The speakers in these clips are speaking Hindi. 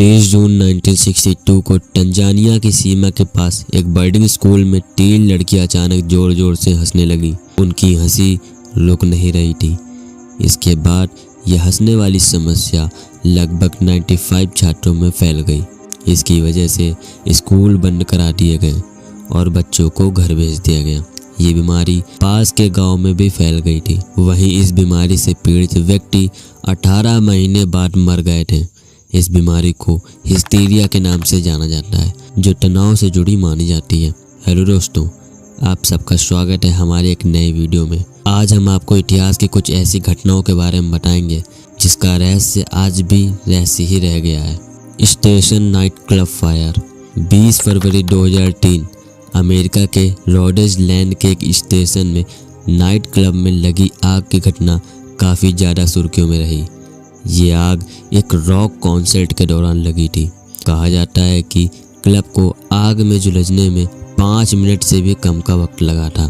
23 जून 1962 को तंजानिया की सीमा के पास एक बोर्डिंग स्कूल में 3 लड़कियां अचानक जोर जोर से हंसने लगीं। उनकी हंसी रुक नहीं रही थी। इसके बाद यह हंसने वाली समस्या लगभग 95 छात्रों में फैल गई। इसकी वजह से स्कूल बंद करा दिए गए और बच्चों को घर भेज दिया गया। ये बीमारी पास के गांव में भी फैल गई थी। वहीं इस बीमारी से पीड़ित व्यक्ति 18 महीने बाद मर गए थे। इस बीमारी को हिस्टीरिया के नाम से जाना जाता है, जो तनाव से जुड़ी मानी जाती है। हेलो दोस्तों, आप सबका स्वागत है हमारे एक नए वीडियो में। आज हम आपको इतिहास की कुछ ऐसी घटनाओं के बारे में बताएंगे जिसका रहस्य आज भी रहस्य ही रह गया है। Station night club fire. 20 फरवरी 2003 अमेरिका के रोडेज लैंड के एक स्टेशन में नाइट क्लब में लगी आग की घटना काफ़ी ज़्यादा सुर्खियों में रही। ये आग एक रॉक कॉन्सर्ट के दौरान लगी थी। कहा जाता है कि क्लब को आग में झुलसने में 5 मिनट से भी कम का वक्त लगा था।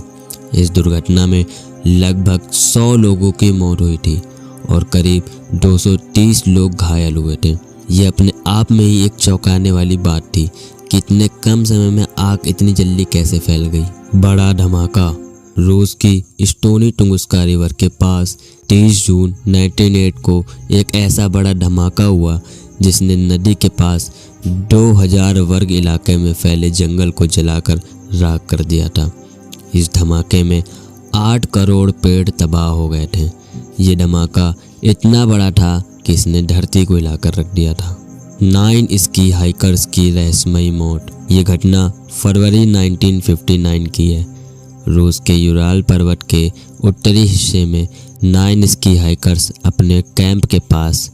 इस दुर्घटना में लगभग 100 लोगों की मौत हुई थी और करीब 230 लोग घायल हुए थे। यह अपने आप में ही एक चौंकाने वाली बात थी कि इतने कम समय में आग इतनी जल्दी कैसे फैल गई। बड़ा धमाका। रूस की स्टोनी टुंगुस्का रिवर के पास 30 जून 1908 को एक ऐसा बड़ा धमाका हुआ जिसने नदी के पास 2000 वर्ग इलाके में फैले जंगल को जलाकर राख कर दिया था। इस धमाके में 8 करोड़ पेड़ तबाह हो गए थे। ये धमाका इतना बड़ा था कि इसने धरती को हिलाकर रख दिया था। 9 स्की हाइकर्स की रहस्यमयी मौत। ये घटना फरवरी 1959 की है। रूस के यूराल पर्वत के उत्तरी हिस्से में 9 स्की हाइकर्स अपने कैंप के पास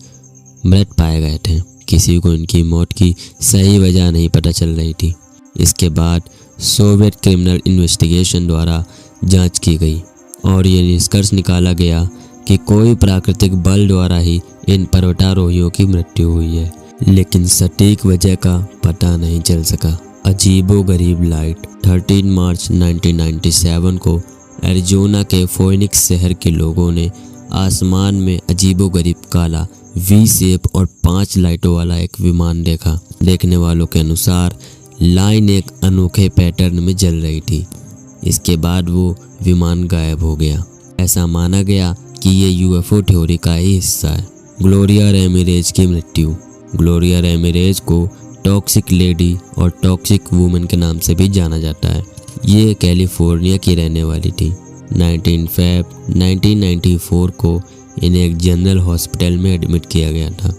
मृत पाए गए थे। किसी को इनकी मौत की सही वजह नहीं पता चल रही थी। इसके बाद सोवियत क्रिमिनल इन्वेस्टिगेशन द्वारा जांच की गई और ये निष्कर्ष निकाला गया कि कोई प्राकृतिक बल द्वारा ही इन पर्वतारोहियों की मृत्यु हुई है, लेकिन सटीक वजह का पता नहीं चल सका। अजीबोगरीब लाइट। 13 मार्च 1997 को एरिज़ोना के फोनिक्स शहर के लोगों ने आसमान में अजीबोगरीब काला वी शेप और 5 लाइटों वाला एक विमान देखा। देखने वालों के अनुसार लाइन एक अनोखे पैटर्न में जल रही थी। इसके बाद वो विमान गायब हो गया। ऐसा माना गया कि ये यूएफओ थ्योरी का ही हिस्सा है। ग्लोरिया रैमिरेज की मृत्यु। ग्लोरिया रैमिरेज को टॉक्सिक लेडी और टॉक्सिक वुमेन के नाम से भी जाना जाता है। ये कैलिफोर्निया की रहने वाली थी। 19 फरवरी 1994 को इन्हें एक जनरल हॉस्पिटल में एडमिट किया गया था।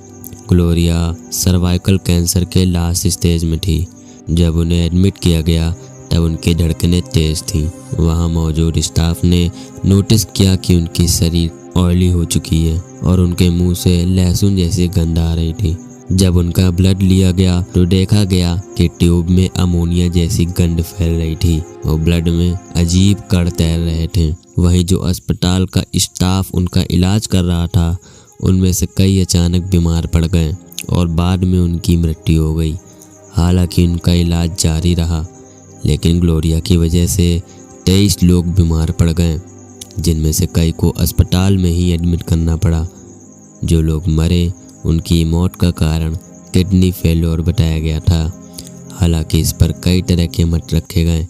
ग्लोरिया सर्वाइकल कैंसर के लास्ट स्टेज में थी। जब उन्हें एडमिट किया गया तब उनकी धड़कनें तेज थीं। वहाँ मौजूद स्टाफ ने नोटिस किया कि उनकी शरीर ऑयली हो चुकी है और उनके मुंह से लहसुन जैसी गंध आ रही थी। जब उनका ब्लड लिया गया तो देखा गया कि ट्यूब में अमोनिया जैसी गंध फैल रही थी और ब्लड में अजीब कण तैर रहे थे। वहीं जो अस्पताल का स्टाफ उनका इलाज कर रहा था, उनमें से कई अचानक बीमार पड़ गए और बाद में उनकी मृत्यु हो गई। हालांकि उनका इलाज जारी रहा, लेकिन ग्लोरिया की वजह से 23 लोग बीमार पड़ गए, जिनमें से कई को अस्पताल में ही एडमिट करना पड़ा। जो लोग मरे उनकी मौत का कारण किडनी फेल्योर बताया गया था। हालांकि इस पर कई तरह के मत रखे गए,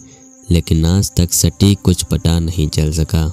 लेकिन आज तक सटीक कुछ पता नहीं चल सका।